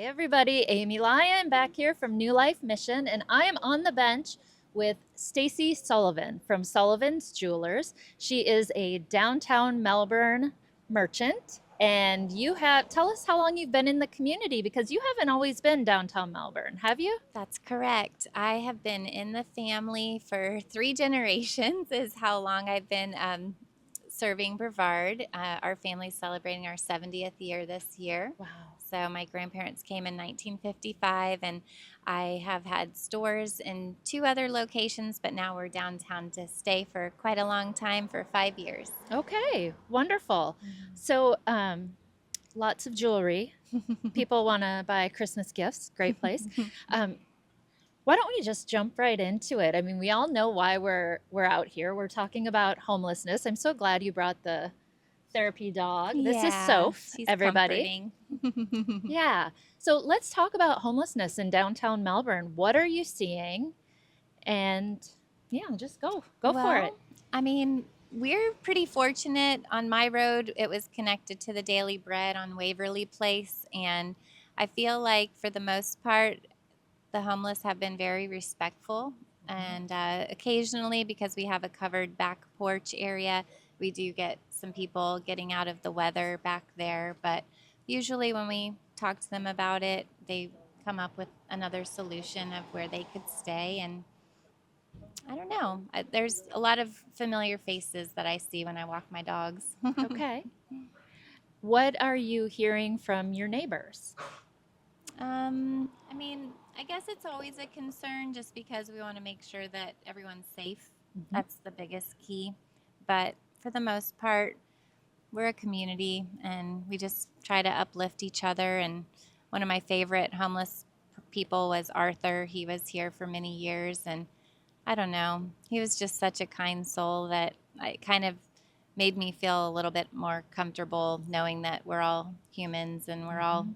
Hey everybody, Amy Lyon back here from New Life Mission, and I am on the bench with Staci Sullivan from Sullivan's Jewelers. She is a downtown Melbourne merchant, and tell us how long you've been in the community because you haven't always been downtown Melbourne, have you? That's correct. I have been in the family for 3 generations, is how long I've been serving Brevard. Our family's celebrating our 70th year this year. Wow. So my grandparents came in 1955, and I have had stores in 2 other locations, but now we're downtown to stay for quite a long time, for 5 years. Okay, wonderful. So, lots of jewelry. People want to buy Christmas gifts. Great place. Um, Why don't we just jump right into it? I mean, we all know why we're out here. We're talking about homelessness. I'm so glad you brought the therapy dog. This is Yeah, Soph, she's everybody. comforting. Yeah. So let's talk about homelessness in downtown Melbourne. What are you seeing? And yeah, just go for it. Well, I mean, we're pretty fortunate. On my road, it was connected to the Daily Bread on Waverly Place. And I feel like, for the most part, the homeless have been very respectful. And occasionally, because we have a covered back porch area, we do get some people getting out of the weather back there. But usually, when we talk to them about it, they come up with another solution of where they could stay. And I don't know. There's a lot of familiar faces that I see when I walk my dogs. Okay. What are you hearing from your neighbors? I mean, I guess it's always a concern just because we want to make sure that everyone's safe. Mhm. That's the biggest key. But for the most part, we're a community and we just try to uplift each other. And one of my favorite homeless people was Arthur. He was here for many years, and I don't know, he was just such a kind soul that it kind of made me feel a little bit more comfortable knowing that we're all humans and we're all Mhm.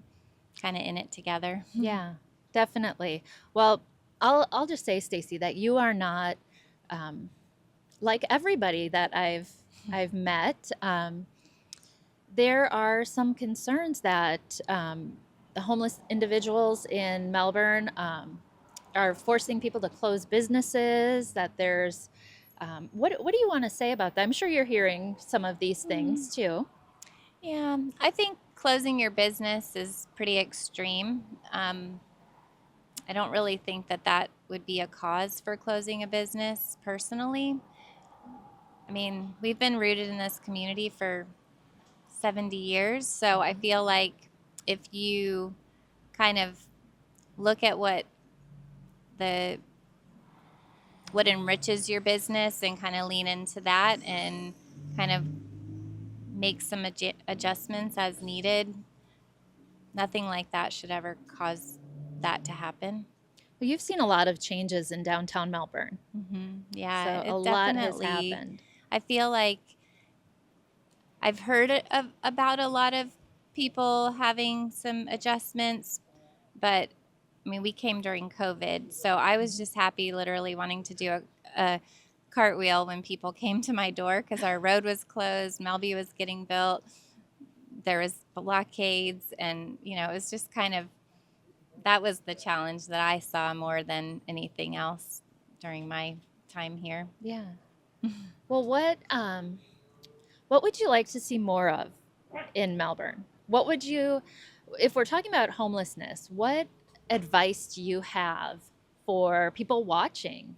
kind of in it together. Yeah, definitely. Well, I'll just say, Stacy, that you are not um, like everybody that I've met. There are some concerns that the homeless individuals in Melbourne are forcing people to close businesses. That there's what do you want to say about that? I'm sure you're hearing some of these things too. Yeah, I think closing your business is pretty extreme. I don't really think that that would be a cause for closing a business personally. I mean, we've been rooted in this community for 70 years, so I feel like if you kind of look at the what enriches your business and kind of lean into that and kind of make some adjustments as needed, nothing like that should ever cause that to happen. Well, you've seen a lot of changes in downtown Melbourne, Yeah, so a it lot has definitely, happened. I feel like I've heard about a lot of people having some adjustments, but I mean, we came during COVID, so I was just happy, literally wanting to do a cartwheel when people came to my door because our road was closed, Melby was getting built, there was blockades, and it was just kind of, that was the challenge that I saw more than anything else during my time here. Yeah. Well, what would you like to see more of in Melbourne? What would you, if we're talking about homelessness, what advice do you have for people watching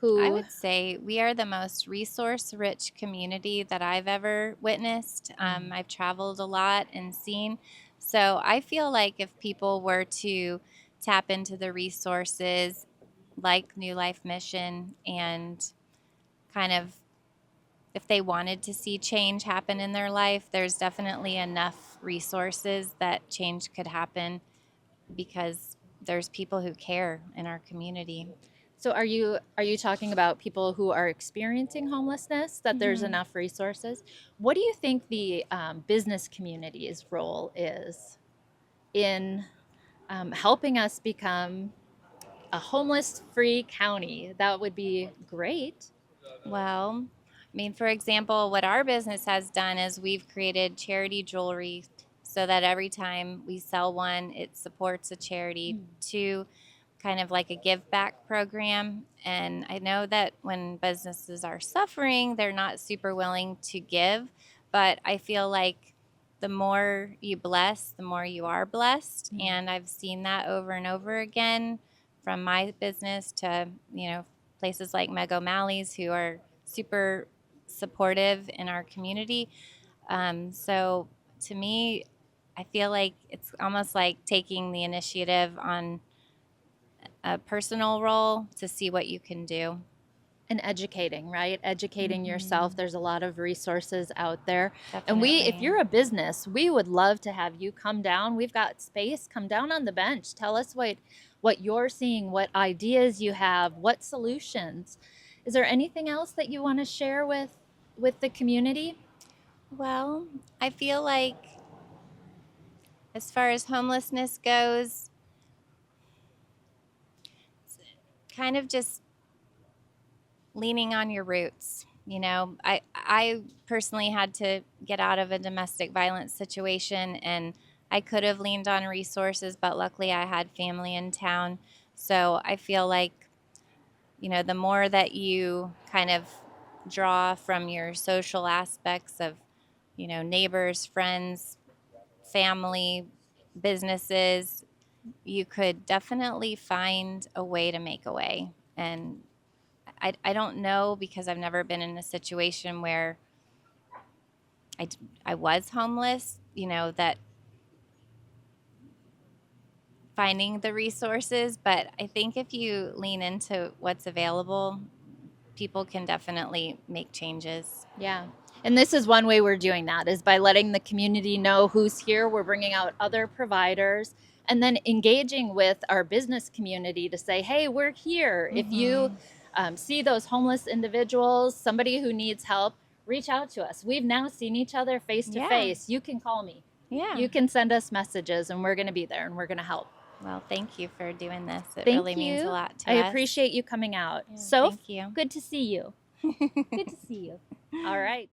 I who, would say we are the most resource rich community that I've ever witnessed. I've traveled a lot and seen. So I feel like if people were to tap into the resources like New Life Mission, and kind of, if they wanted to see change happen in their life, there's definitely enough resources that change could happen because there's people who care in our community. so are you talking about people who are experiencing homelessness, that there's hmm enough resources? What do you think the business community's role is in helping us become a homeless free county? That would be great. Well, I mean, for example, what our business has done is we've created charity jewelry so that every time we sell one, it supports a charity. Two, kind of like a give back program. And I know that when businesses are suffering, they're not super willing to give, but I feel like the more you bless, the more you are blessed. And I've seen that over and over again, from my business to, places like Meg O'Malley's, who are super supportive in our community. So to me, I feel like it's almost like taking the initiative on a personal role to see what you can do. And educating, right? Educating yourself. There's a lot of resources out there. And Definitely. if you're a business, we would love to have you come down. We've got space. Come down on the bench. Tell us what you're seeing, what ideas you have, what solutions. Is there anything else that you want to share with the community? Well, I feel like as far as homelessness goes, it's kind of just leaning on your roots. I personally had to get out of a domestic violence situation, and I could have leaned on resources, but luckily I had family in town. So I feel like, the more that you kind of draw from your social aspects of, neighbors, friends, family, businesses, you could definitely find a way to make a way. And I don't know, because I've never been in a situation where I was homeless, that finding the resources, but I think if you lean into what's available, people can definitely make changes. Yeah. And this is one way we're doing that, is by letting the community know who's here. We're bringing out other providers and then engaging with our business community to say, hey, we're here. If you see those homeless individuals, somebody who needs help, reach out to us. We've now seen each other face to face. You can call me. Yeah. You can send us messages, and we're going to be there and we're going to help. Well, thank you for doing this. It Thank really you. means a lot to I us. appreciate you coming out. Yeah, So thank you. good to see you. Good to see you. All right.